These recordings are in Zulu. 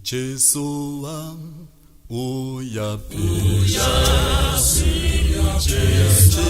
Jesu wam uyaphila Jesu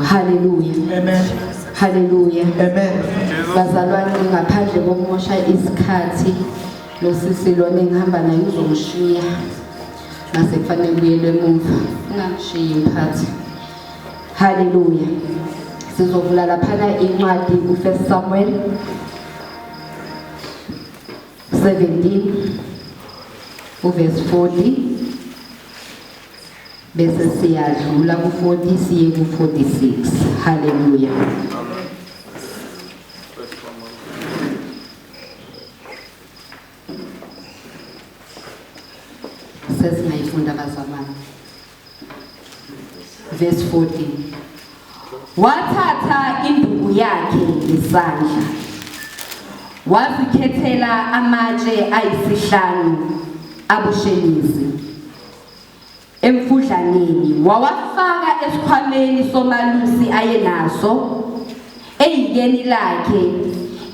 Hallelujah. Amen. Hallelujah. Amen. Bazalwane ngaphandle komosha isikhathi lo sisi lona engihamba naye uzongishiya mase kufanele ubuyele emuva ungangishiyi mphathi. Hallelujah. Sizovula laphana incwadi uFirst Samuel 17 uverse 40 bese siyadlula ku40 siye ku46. Hallelujah. Sesingayifunda bazalwane. Verse 14. Wathatha induku yakhe ngesandla wazikhethela amatshe ayisihlanu abushelezi emfudlaneni wawafaka esikhwameni somalusi ayenaso eyikeni lakhe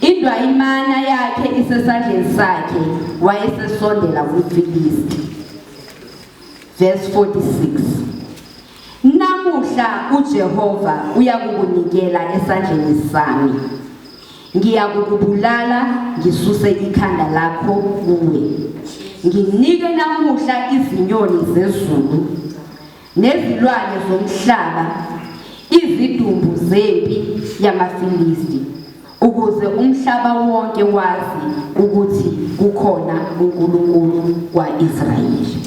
indwayimana yakhe isesandleni sakhe wayesesondela kuFilisti. Verse 46. Namuhla uJehova uyakukunikela esandleni sami ngiyakukubulala ngisuse ikhanda lakho kuwe nginike namuhla izinyoni zezulu nezilwane zomhlaba izidumbu zempi yamaFilisti ukuze umhlaba wonke wazi ukuthi kukhona uNkulunkulu waIsrayeli.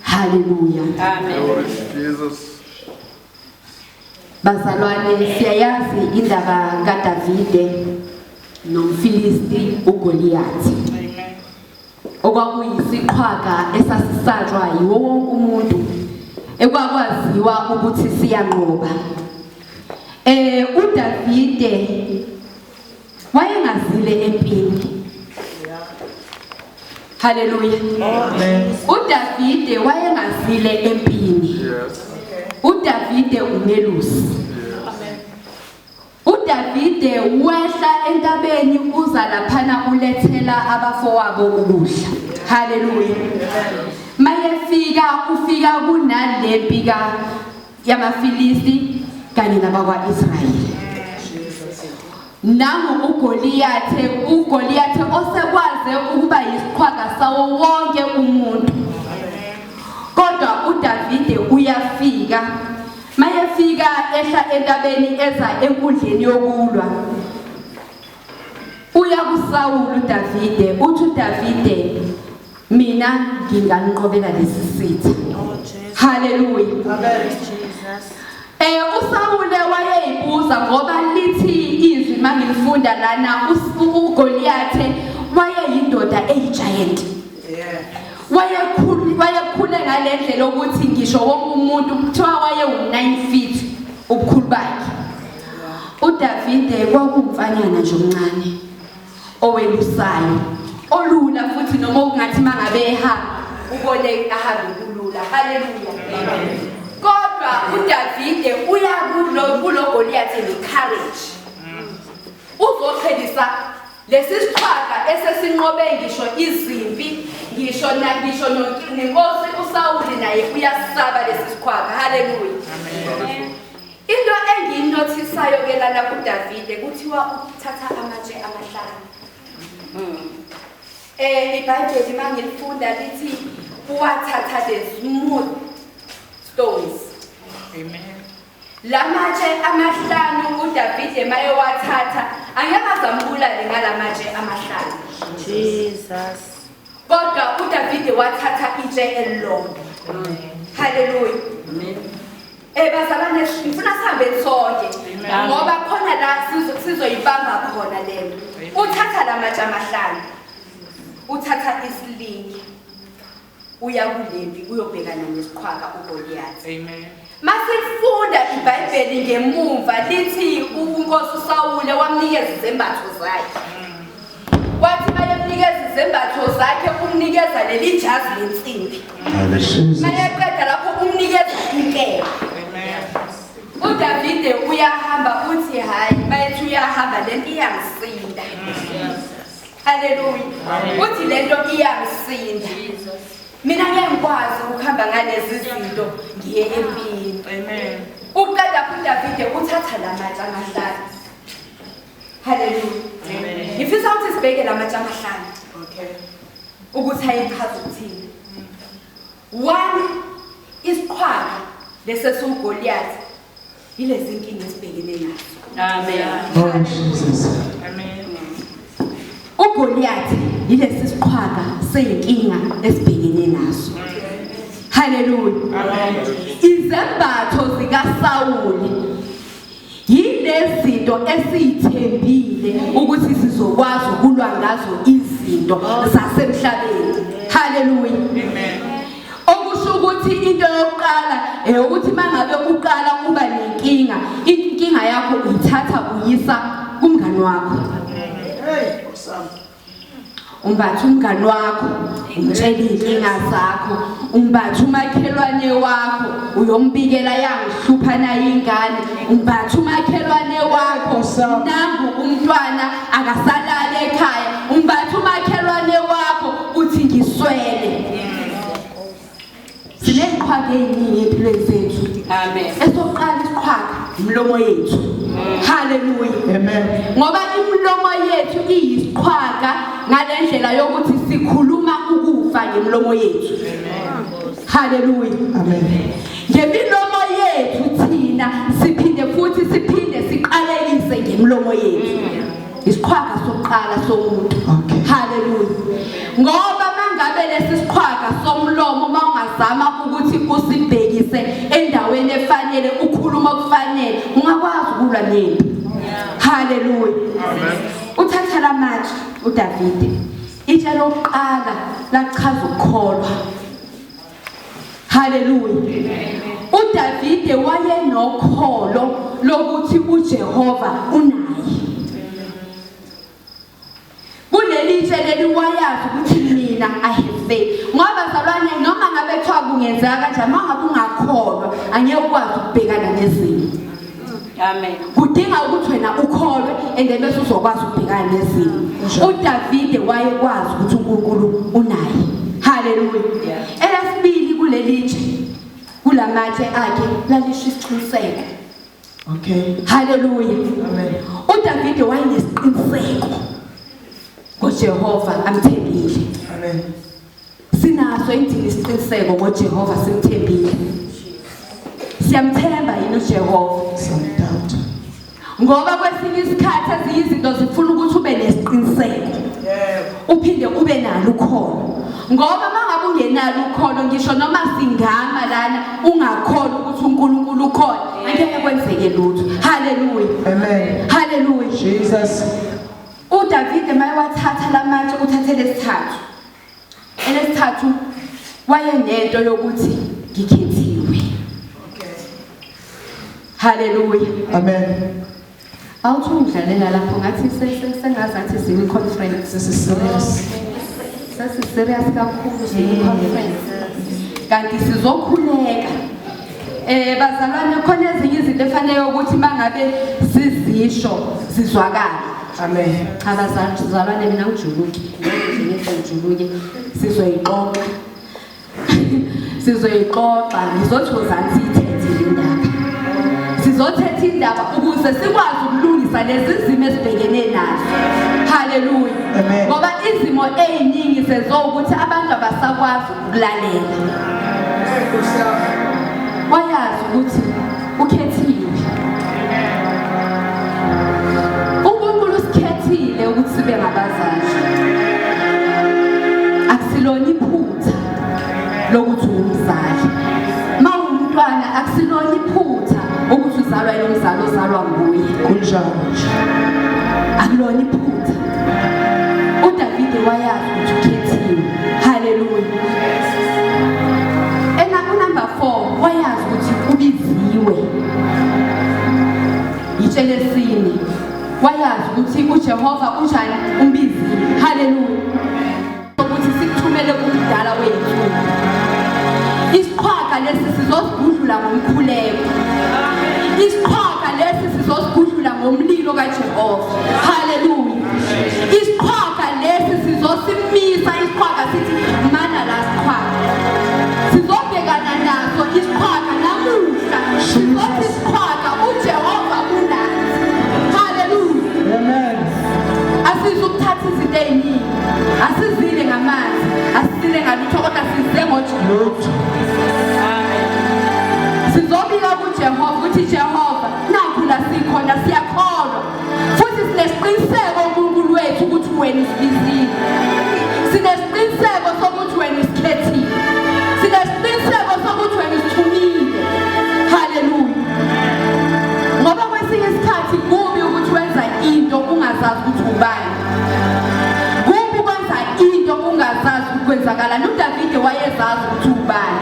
Hallelujah. Amen. Jesus. Bazalwane siyayazi indaba kaDavide nomFilisti uGoliathi. Okwakuyisiqhwaga esasisatshwa yiwo wonke umuntu ekwakwaziwa ukuthi siyanqoba. uDavide wayengazile empini Hallelujah. uDavide wayengazile empini. uDavide umelusi. uDavide wehla entabeni uza laphana ulethela abafowabo ukudla. Hallelujah. ufika kunalempi yamaFilisti kanye nabakwa-Israyeli. Nangu uGoliyathe osekwaze ukuba yisiqhwaga sawo wonke umuntu. Kodwa uDavide uyafika. Mayefika ehla entabeni eza enkundleni yokulwa. Uya kuSawuli uDavide, uthi uDavide, mina nginganiqobela lesi sitha. Hallelujah. uSawule wayeyibuza ngoba lithi izwi mangilifunda lana uGoliyathe wayeyindoda eyigiant. wayekhule ngalendlela ukuthi ngisho wonke umuntu kuthiwa wayewu9 feet ubukhulu bakhe. uDavide kwakumfanyana nje omncane owelusayo olula futhi noma ungathi mangabe ehamba ubone ahambe kulula. Hallelujah. Kodwa uDavide uya kulo Goliyathe ngecourage. Uzoqhelisa lesi siqhwaga esesinqobe ngisho izimpi, ngisho nenkosi uSawuli naye uyasaba lesi siqhwaga. Hallelujah. Into engiyinothisayo ke lana kuDavide kuthiwa uthatha amatshe amahlanu. iBhayibheli mangilifunda lithi uwathatha the smooth stones. Amen. Lamatshe amahlanu uDavide maye wathatha angeke azambulale ngalamatshe amahlanu. Jesus. Kodwa uDavide wathatha itshe elilodwa. Hallelujah. Amen. Bazalwane ngifuna sihambe sonke ngoba khona la sizoyibamba khona lento. Uthatha lamatshe amahlanu. Uthatha isilingi. Uya kulempi uyobhekana nesiqhwaga uGoliyathe. Amen. Masifunda iBhayibheli ngemumva lithi uNkosi uSawule wamnikeza izembatho zakhe. Wathi bayemnikeza izembatho zakhe umnikeza leli jazi lensimbi. Mayeqeda lapho umnikeza inkemba. Amen. uDavide uyahamba uthi hayi bayethi uyahamba lento iyangisinda. Hallelujah. Uthi lento iyangisinda. Mina ngiyakwazi ukuhamba ngalezi zinto ngiye empini. Amen. Uqeda uDavide uthatha lamatshe amahlanu. Hallelujah. Amen. Ngifisa ukuthi sibheke lamatshe amahlanu. Okay. Ukuthi ayichaza ukuthini. One isiqhwaga lesesugoliyathe ilezi inkinga esibhekene nazo. Amen. Oh Jesus. Amen. uGoliyathe ilesi siqhwaga seyinkinga esibhekene nazo. Hallelujah. Amen. Izembatho zikaSawuli yilezinto esithembile ukuthi sizokwazi ukulwa ngazo izinto zasemhlabeni. Hallelujah. Amen. Okusho ukuthi into yokuqala ukuthi mangabe uqala kuba nenkinga, inkinga yakho uyithatha uyisa kumngani wakho. Umbatha umngani wakho, umtshela inkinga zakho, umbatha umakhelwane wakho, uyombikela yangihlupha nayo ingane, umbatha umakhelwane wakho, nangu umntwana akasalala ekhaya, umbatha umakhelwane wakho uthi ngiswele. Sineziqhwaga eziningi empilweni zethu. Amen. Esoqala isiqhwaga umlomo yethu. Hallelujah. Amen. Ngoba imlomo yethu iyisiqhwaga ngalendlela yokuthi sikhuluma ukufa ngemlomo yethu. Amen. Hallelujah. Amen. Ngemilomo yethu thina siphinde siqalekise ngemlomo yethu. Isiqhwaga sokuqala somuntu. Hallelujah. Ngoba mangabe lesi siqhwaga somlomo mawungazama ukuthi usibhekise endaweni efanele ukhuluma okufanele ungakwazi ukulwa nempi. Hallelujah. Amen. Uthatha lamatshe uDavide. Itshe lokuqala lachaza ukukholwa. Hallelujah. uDavide wayenokholo lokuthi uJehova unaye. Kuleli itshelele wayazi ukuthi mina I have faith. Ngoba bazalwane noma ngabe kuthiwa kungenzeka kanjani mangabe ungakholwa angeke ukwazi ukubhekana nezimo. Amen. Kudinga ukuthi wena ukholwe ende bese uzokwazi ukubhekana nezimo. uDavide wayekwazi ukuthi uNkulunkulu unaye. Hallelujah. Elesibili kulelitshe kulamatshe akhe lalisho isiqiniseko. Okay. Hallelujah. Amen. uDavide wayenesiqiniseko ngoJehova amthembile. Amen. Sinaso endini isiqiniseko ngoJehova simthembile. Siyamthemba yini uJehova? Sometimes. Ngoba kwesinye isikhathi eziyizinto zifuna ukuthi ube nesiqiniseko. Uphinde ube nalo ukholo. Ngoba mangabe ungenalo ukholo ngisho noma singama lana ungakholwa ukuthi uNkulunkulu ukhona angeke kwenzeke lutho. Hallelujah. Amen. Hallelujah. Jesus. uDavide mayewathatha lamatshe uthathe lesithathu. Elesithathu wayenento yokuthi ngikhethiwe. Hallelujah. Amen. Awuthi ungidlalela lapho ngathi sengazathi sini conference. This is serious. Sasi serious kakhulu sini conference. Kanti sizokhuleka. Bazalwane khona ezinye izinto efanele ukuthi mangabe sizisho sizwakala. Amen. Abazalwane mina ngijuluke. Ngijuluke sizoyiqoqa. Sizoyiqoqa ngizothi uzansi ithethe indaba. Sizothetha indaba ukuze sikwazi ukulungisa lezi zimo esibhekene nazo. Hallelujah. Ngoba izimo eziningi sezokuthi abantu abasakwazi ukulalela. Wayazi ukuthi ukhethiwe. uNkulunkulu usikhethile ukuthi sibe ngabazali. Akusilona iphutha lokuthi umzali. Mawumntwana akusilona iphutha ukuthi uzalwa yomzalo ozalwa nguye. Kunjalo. Akulona iphutha. uDavide wayazi ukuthi ukhethiwe. Hallelujah. Number 4 wayazi ukuthi ubiziwe. Itshelesini wayazi ukuthi uJehova unjani umbizile. Hallelujah. Ukuthi sikuthumele kumdala wethu. Isiqhwaga lesi sizosigudlula ngomkhuleko. Isiqhwaga lesi sizosigudlula ngomlilo kaJehova. Hallelujah. Isiqhwaga lesi sizosimisa isiqhwaga sithi mana la siqhwaga. Sizobhekana naso isiqhwaga namuhla. Sizothi isiqhwaga uJehova unathi. Hallelujah. Amen. Asizukuthatha izinto eziningi. Asizile ngamanzi. Asizile ngalutho kodwa size ngoJehova. Sizobika kuJehova ukuthi Jehova nakho la sikhona siyakholwa. Futhi sinesiqiniseko uNkulunkulu wethu ukuthi wena usibizile. Sinesiqiniseko sokuthi wena usikhethile. Sinesiqiniseko sokuthi wena usithumile. Hallelujah. Ngoba kwesinye isikhathi kubi ukuthi wenza into ungazazi ukuthi ubani. Kubi ukwenza into ungazazi ukwenzakalani. uDavide wayezazi ukuthi ubani.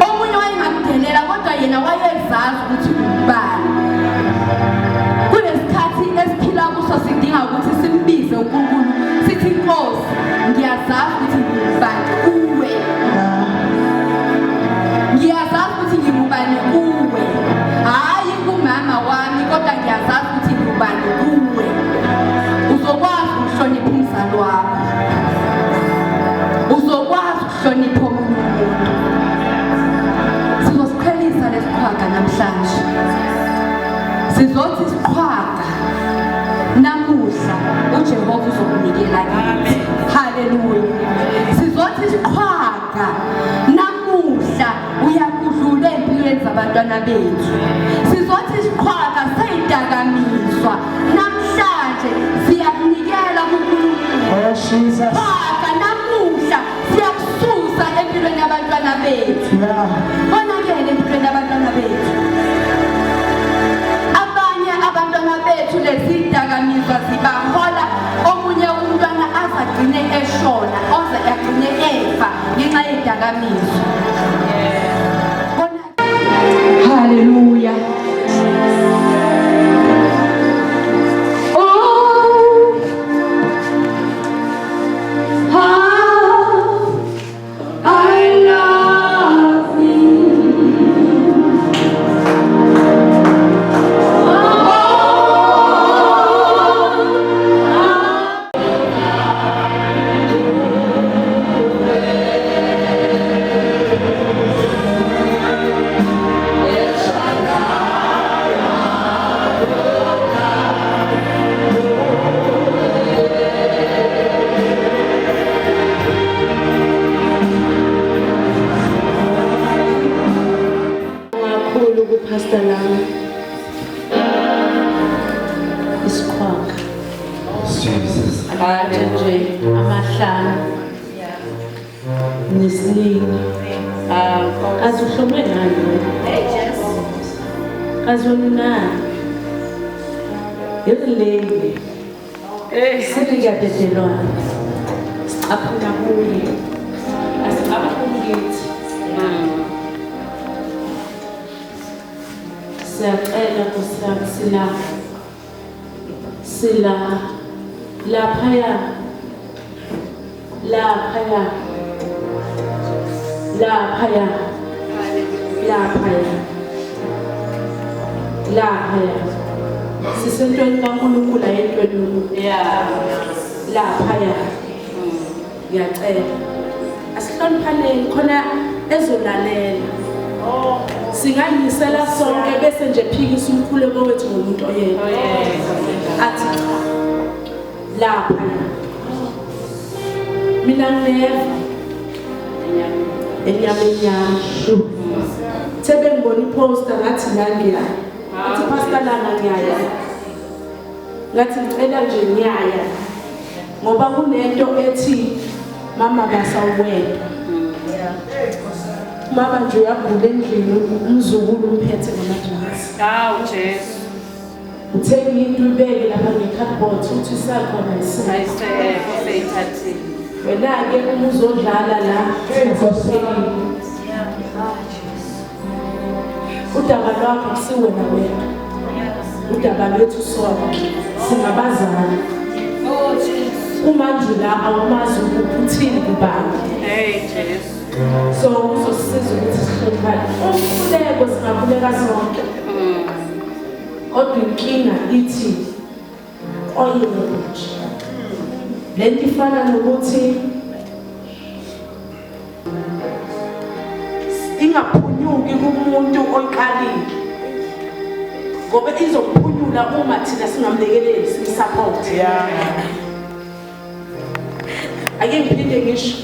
Omunye wayengamdelela kodwa yena wayezazi ukuthi ubani. Kulesikhathi esiphila kuso sidinga ukuthi simbize uNkulunkulu sithi Nkosi ngiyazazi ukuthi ngubani uwe. Ngiyazazi ukuthi ngibani uwe. Hayi kumama wami kodwa ngiyazazi ukuthi ngubani uwe. Uzokwazi ukuhlonipha umzali wakho. Uzokwazi ukuhlonipha omunye umuntu. Sizosiqhelisa lesiqhwaga namhlanje. Sizothi isiqhwaga namuhla uJehova uzokunikela kithi. Hallelujah. Sizothi isiqhwaga namuhla uyakudlula empilweni zabantwana bethu. Sizothi isiqhwaga seyidakamizwa namhlanje siyakunikela kuNkulunkulu. Oh Jesus. Isiqhwaga namuhla siyakususa empilweni yabantwana bethu. Bonakele empilweni yabantwana bethu. Abanye abantwana bethu lezi dakamizwa zibahola omunye umntwana azagcine eshona oze agcine efa ngenxa yedakamizwa. Hallelujah. amathathu nje amahlanu nesiningi azuhlome ngani azona yelele singadedelwana aphuna kuye asaba kungithi siyacela kusila laphaya sisentweni kaNkulunkulu ayentweni laphaya ngiyacela asihloniphaneni khona ezolalela singanisela sonke bese nje phikisa umkhuleko wethu ngomuntu oyedwa athi laphaya mina neva enyama thebe ngibona iposter ngathi la ngiya athi pastor lana ngiyaya ngathi ngicela nje ngiyaya ngoba kunento ethi mama basawwedwa mama nje uyagula endlini umzukulu umphethe ngamadrasi Jesu uthenga into ibeke lapha ngecardboard uthi isakhona isayithathile wena-ke uma uzodlala la uzoseyini udaba lwakho kusiwena wena udaba lwethu sonke singabazali uma nje la awumazi ukuthi uthini kubani Jesu so uzosisiza ukuthi sihloniphane umkhuleko singakhuleka sonke kodwa inkinga ithi oyedwa nje lento ifana nokuthi ingaphunyuki kumuntu oyiqalile ngoba izophunyula uma thina singamlekeleli simsupport ake ngiphinde ngisho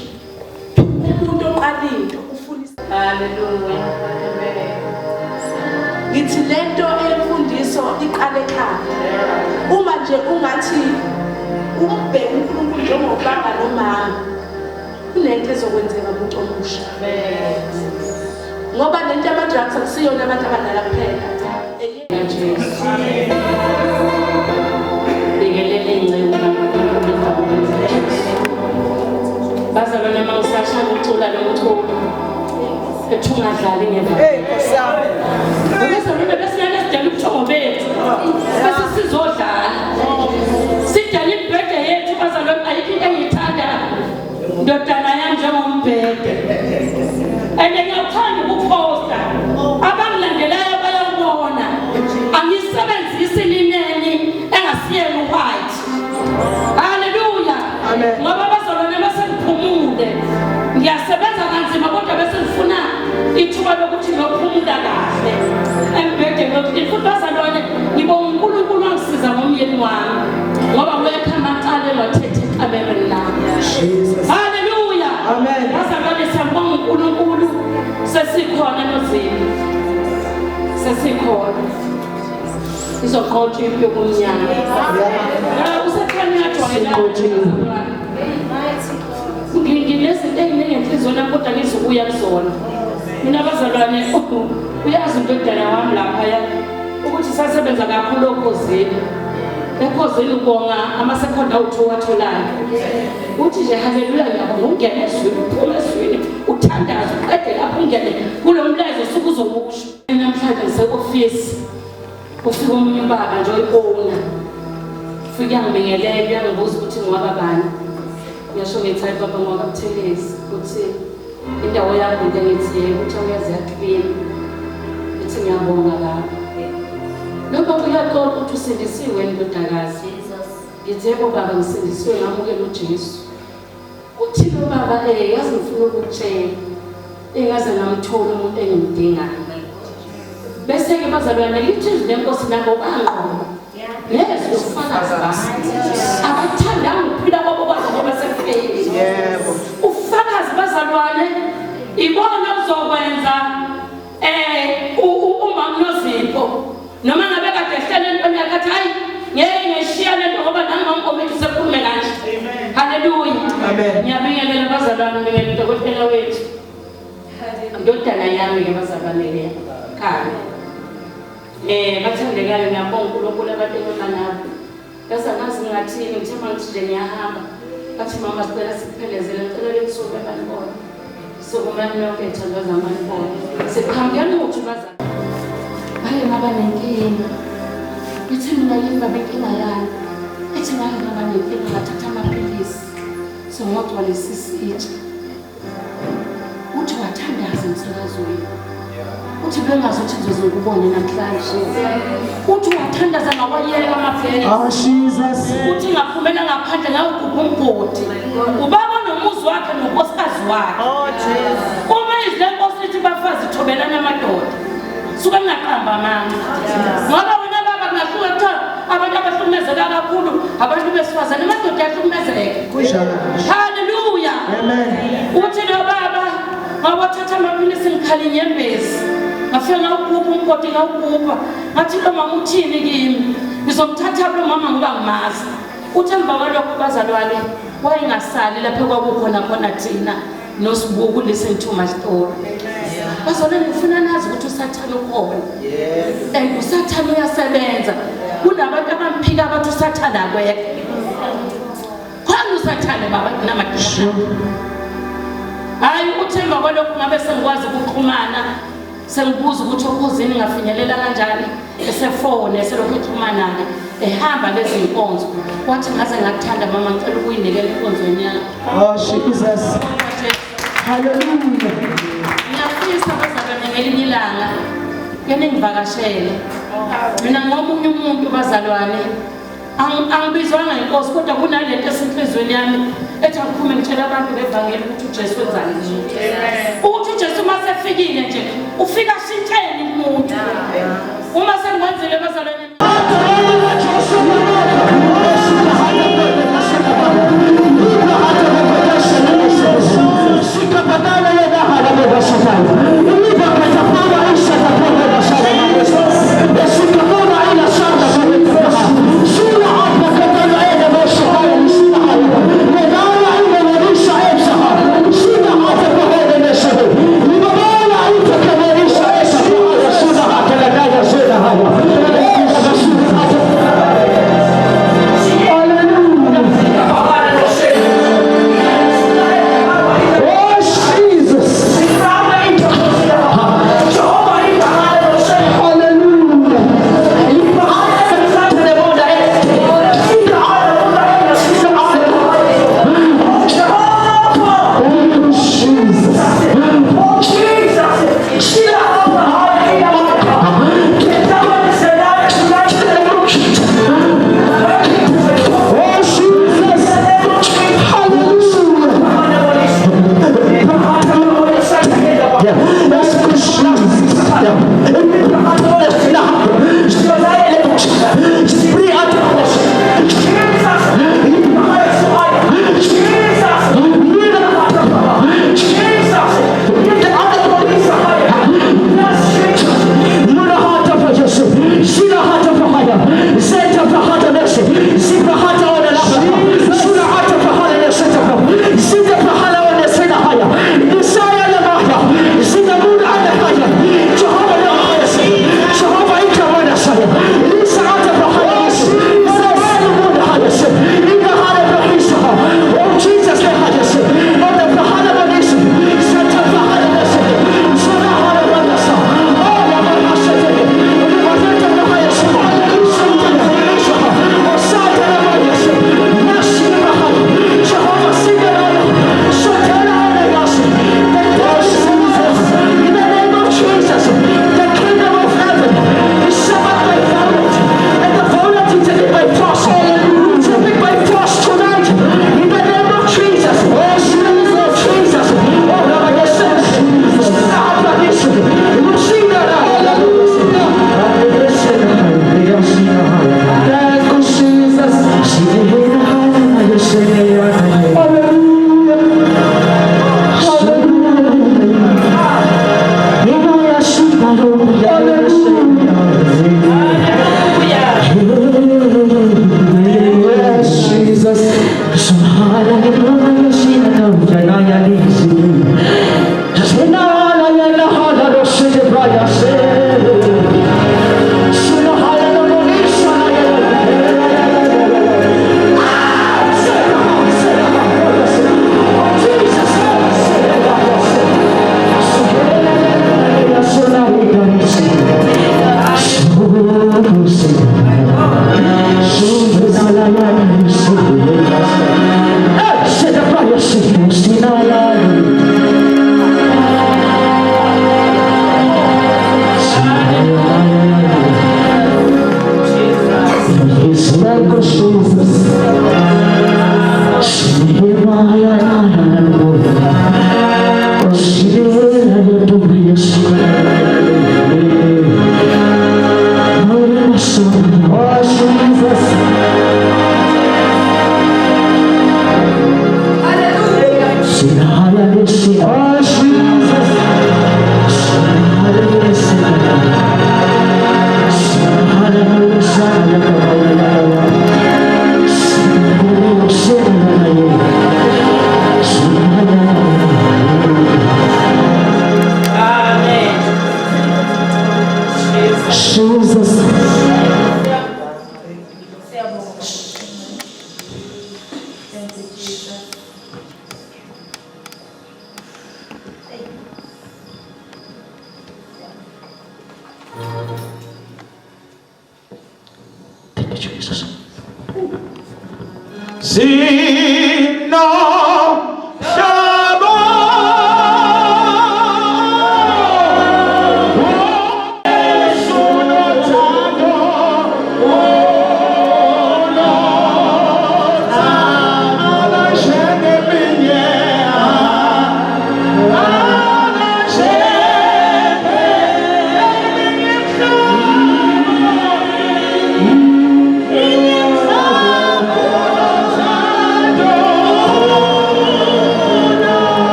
umuntu oqalile ufundisa haleluya ngithi lento emfundiso iqale ekhaya uma nje ungathi ubheke uNkulunkulu njengobaba nomama kunento ezokwenzeka umuntu omusha ngoba lento ama-drugs akusiyona abantu abadala kuphela Bingelele ingcebo bazalwane uma usashaya ucula lo mculo ethungadlali ngemva ubesona besinale sidala ubuthongo bethu bese sizodlala sidala ibhede yethu bazalwane ayikho into engiyithanda ndodana yami njengombhede and ngiyawuthanda ukuphosta abangilandelayo bayawubona angisebenzisi lineni engasiyeni white haleluya ngoba bazalwane basengiphumule ngiyasebenza kanzima kodwa bese ngifuna ithuba lokuthi ngiyophumula kahle embhedeni futhi bazalwane ngibonga uNkulunkulu angisiza ngomyeni wami ngoba wekha amacala elwathethe ixabene lami haleluya bazalwane siyabonga uNkulunkulu sesikhona nozini sesikhona izoqotha impilo kumnyama usekhanya jwayela nginezinto eziningi enhliziyweni yami kodwa ngizobuya kuzona mina bazalwane uyazi indodana wami laphaya ukuthi sasebenza kakhulu ekhosini ubonga amasekhonda awuthu watholayo uthi nje haleluya ngiyabonga ungene ezweni uphuma ezweni uthandaze uqede lapho ungene kulo mlayezo usuke uzokusho namhlanje ngiseofisi ufika omunye ubaba nje oyibona ufika ngibingelele uyangibuza ukuthi ngwaba bani ngiyasho ngithi hayi baba ngoba Buthelezi ukuthi indawo yakho into engithi ukuthi uyazi yaklini ngithi ngiyabonga lapho lokho kuyaxoxa ukuthi usindisiwe ndodakazi ngithi yebo baba ngisindisiwe ngamukela uJesu uthi lo baba yazi ngifuna ukutshela engaze ngamthola umuntu engimdingayo bese ke bazalwane lithi lenkosi nabo bangqondo yes ufakazi basi abathanda ukuphila kwabo ngoba sefeyili yebo ufakazi bazalwane ibona uzokwenza uma kunozipho noma ngabe kade ehlele into yakhe hayi ngeke ngishiya lento ngoba nami ngomkome ukuthi sekhulume kanje. Hallelujah. Ngiyabingelela abazalwane ngedokotela wethu. Ndodana yami ke bazalwane le. Khaya. Bathandekayo ngiyabonga uNkulunkulu abantu emanabo. Bese ngazi ngathini ngithe manje nje ngiyahamba. Bathi mama sicela sikuphelezele ngicela lekusuka ebanibona. Sokumani yonke ethandwa zamanibona. Sikhambiyana ukuthi bazalwane. Hayi ngaba nenkinga. Ngithi mina yini ngabe inkinga yami. Ethi ngaba nenkinga ngathatha amaphilisi. Sengwagcwalisa isitsha. Uthi wathandaza emsakazweni. Uthi bengazothi ngizokubona namhlanje. Uthi wathandaza ngawayeka amaphilisi. Oh Jesus. Uthi ngaphumela ngaphandle ngawugubha umgodi. Ubaba nomuzi wakhe nonkosikazi wakhe. Oh Jesus. Uma izenkosi ithi bafazi thobelana amadoda. Suka ngaqamba amanga. Ngoba wena baba ngasuka kuthiwa abantu abahlukumezeka kakhulu abantu besifazane amadoda ahlukumezeka. Hallelujah. Amen. Uthi lo baba ngawathatha amaphilisi ngikhali inyembezi. Ngafika ngawugubha umgodi ngawugubha. Ngathi lo mama uthini kimi? Ngizomthatha lo mama ngoba ngimazi. Uthi emva kwalokho bazalwane wayengasali lapho kwakukhona khona thina nosibuku listen to my story. Bazalwane ngifuna nazi ukuthi uSathane ukhona. uSathane uyasebenza. Kunabantu abamphika abathi uSathane akwekho. Khona uSathane baba namadisho. Hayi uthemba kwalokho ngabe sengikwazi ukuxhumana. Sengibuza ukuthi okhuzini ngafinyelela kanjani. Esefone eselokhu exhumana ke. Ehamba lezi inkonzo. Wathi ngaze ngakuthanda mama ngicela ukuyinikela inkonzweni yakho. Oh Jesus. Hallelujah. Ngiyafisa bazalwane ngelinye ilanga yena ngivakashele. Mina ngomunye umuntu bazalwane angibizwanga inkosi kodwa kunalento esenhlizweni yami ethi ngiphume ngitshela abantu bevangeli ukuthi uJesu wenzani nje. Ukuthi uJesu masefikile nje ufika shintsheni umuntu. Uma sengwenzile bazalwane Jesus.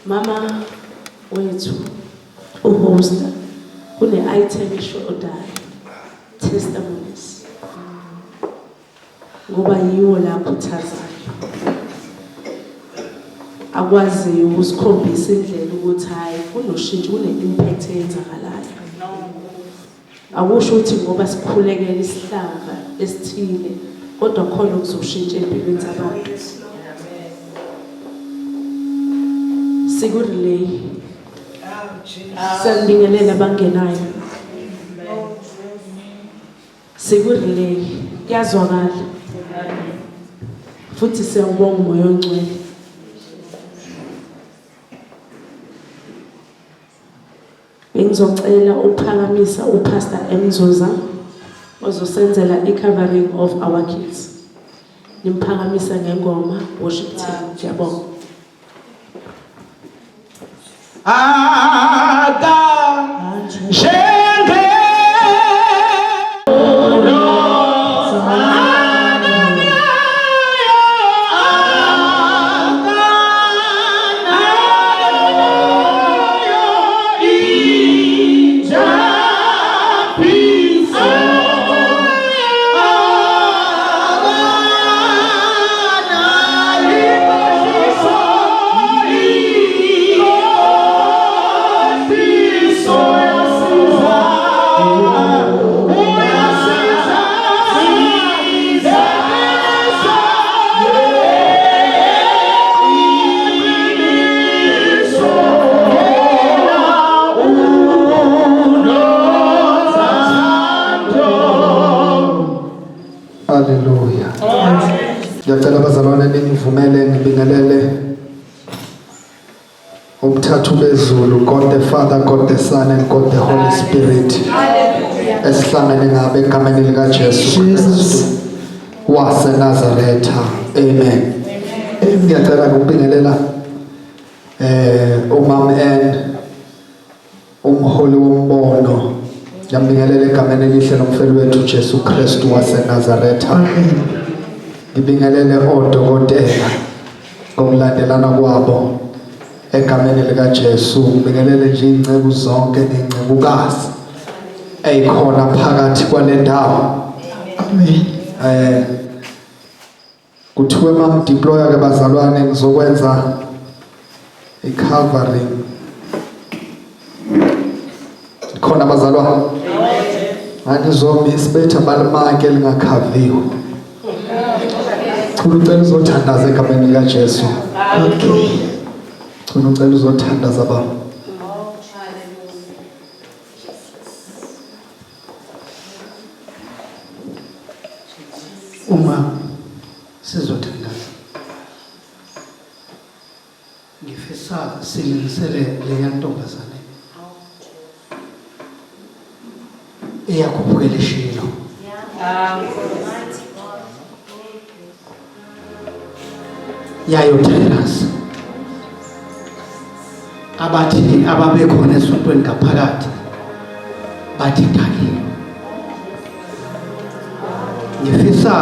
Mama wethu uhosta kule item eshodayo testimonies ngoba yiwo la khuthazayo akwazi ukusikhombisa indlela ukuthi hayi kunoshintsho kune-impact eyenzakalayo. Akusho ukuthi ngoba sikhulekela isihlava esithile kodwa khona ukuzoshintsha empilweni zabantu. Sikurelay sanibingelela abangenayo. Sikurelay kuyazwakala futhi siyawubonga umoya ongcwele. Bengizocela uphakamisa uPastor Emzoza ozosenzela i-covering of our kids. Nimphakamisa ngengoma worship team. Ngiyabonga. Hallelujah. Ngiyacela abazalwane ningivumele ngibingelele umthathu bezulu, God the Father, God the Son and God the Holy Spirit. Esihlangene ngabe egameni lika Jesu Kristu waseNazaretha. Amen. Ngiyacela ukubingelela umam N umholi wombono ngiyabingelela egameni elihle lomfeli wethu Jesu Kristu waseNazaretha. Ngibingelele odokotela ngokulandelana kwabo egameni lika Jesu. Ngibingelele nje ingcebu zonke nengcebukazi eyikhona phakathi kwale ndawo. Amen. Kuthiwe mamdeploya ke bazalwane ngizokwenza i-covering. Khona bazalwane. Angizomi isibetha balimake lingakhaviwe. Ucela uzothandaza egameni lika Jesu. Okay. Ucela uzothandaza baba. Uma sizothandaza ngifisa silungisele leya ntombazane eyakhuphukela Shilo. Yayothandaza abathi ababekhona esontweni ngaphakathi bathi thakile. Ngifisa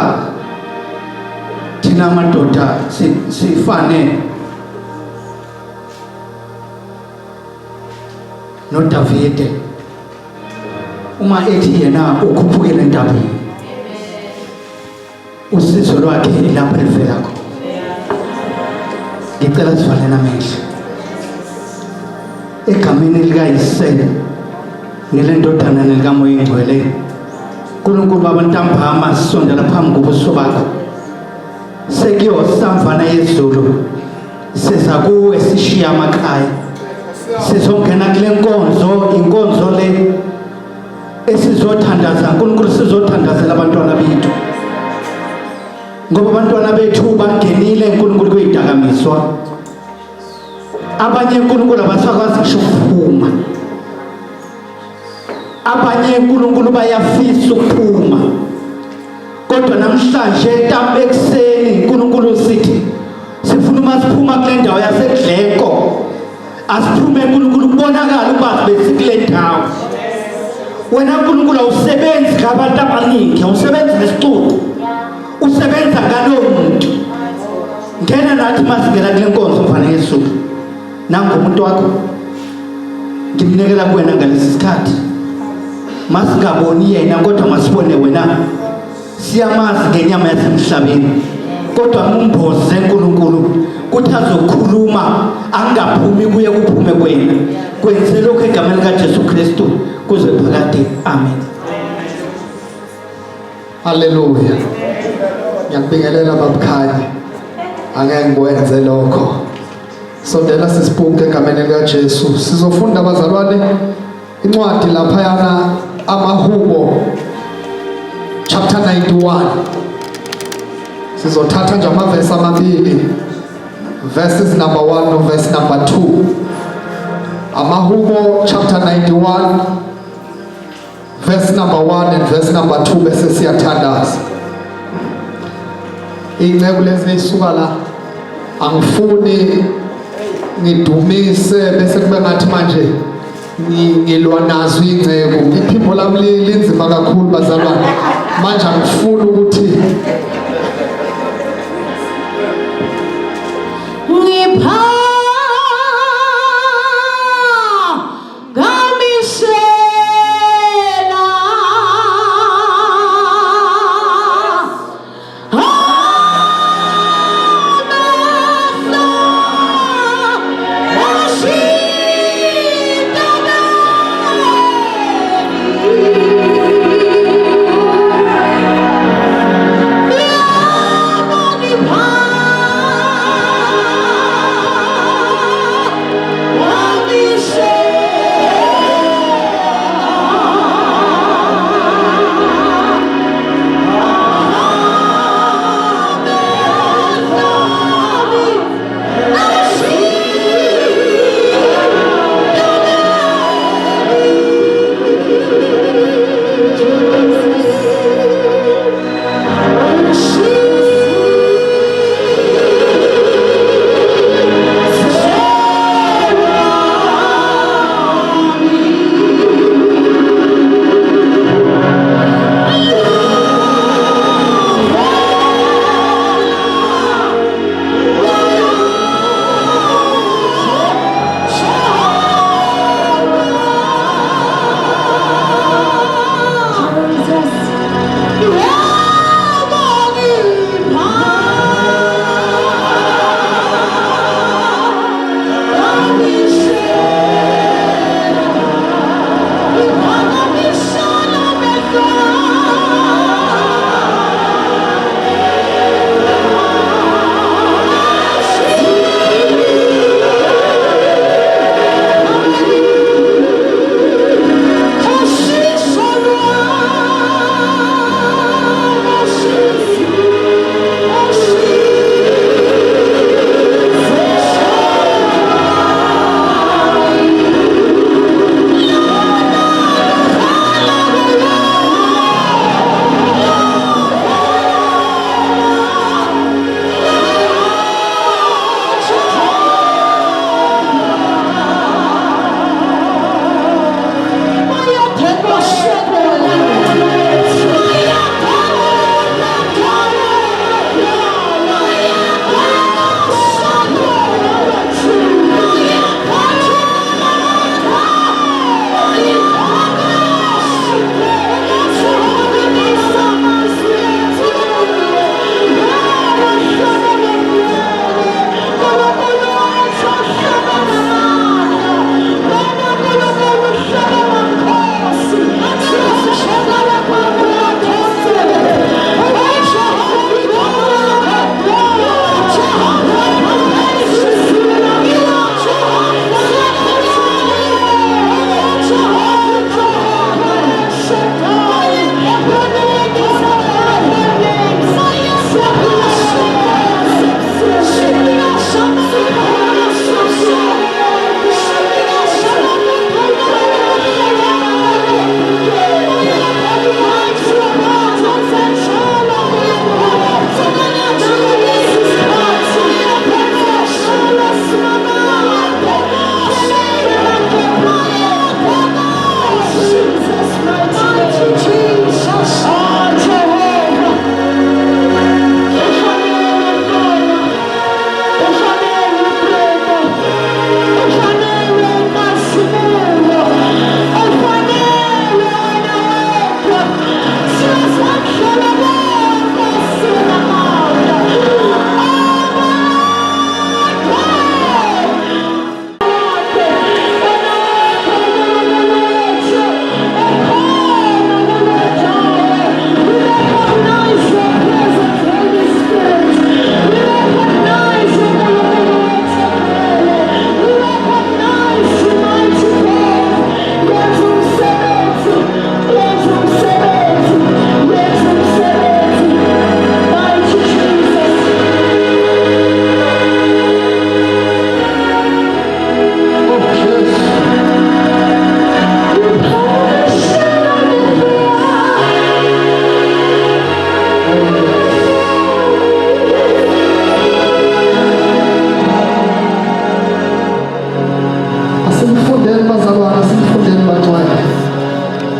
thina madoda sifane noDavide uma ethi yena ukhuphukela entabeni, usizo lwakhe ilapho elivela khona. Ngicela sifane namehlo egameni likaYise nelendodana nelikaMoya Ingcwele. Nkulunkulu abantambama sisondela phambi kobuso bakho, sekuyosamvana yezulu siza kuwe sishiya amakhaya, sizongena kule nkonzo, inkonzo le esizothandaza. Nkulunkulu sizothandazela abantwana bethu, ngoba abantwana bethu bangenile Nkulunkulu kuyidakamiswa. Abanye Nkulunkulu abasakwazi ngisho ukuphuma, abanye Nkulunkulu bayafisa ukuphuma. Kodwa namhlanje ntambama ekuseni Nkulunkulu sithi sifuna uma siphuma kule ndawo yaseGleko asiphume Nkulunkulu kubonakala ukuba besikule ndawo. Wena Nkulunkulu awusebenzi ngabantu abaningi, awusebenzi nesicubu, usebenza ngalowo muntu. Ngena nathi masingena kule nkonzo mfana Yesu, nangu umuntu wakho ngimnikela kuwena ngalesi sikhathi. Masingaboni yena kodwa masibone wena. Siyamazi ngenyama yasemhlabeni, kodwa ngumboze Nkulunkulu kuthi azokhuluma angaphumi kuye kuphume kwena. Kwenze lokho egameni likaJesu Kristu kuze phakade. Amen. Haleluya. Ngiyabingelela babukhanyi. Angeke ngikwenze lokho. Sondela sisibuke egameni lika Jesu. Sizofunda abazalwane incwadi lapha yana amahubo chapter 91. Sizothatha nje amavesi amabili, verses number 1 no verse number 2. Amahubo chapter 91 verse number 1 and verse number 2 bese siyathandaza. Ingceku lezi isuka la, angifuni ngidumise bese kube ngathi manje ngilwa nazo ingceku. Iphimbo lami linzima kakhulu bazalwane. Manje angifuni ukuthi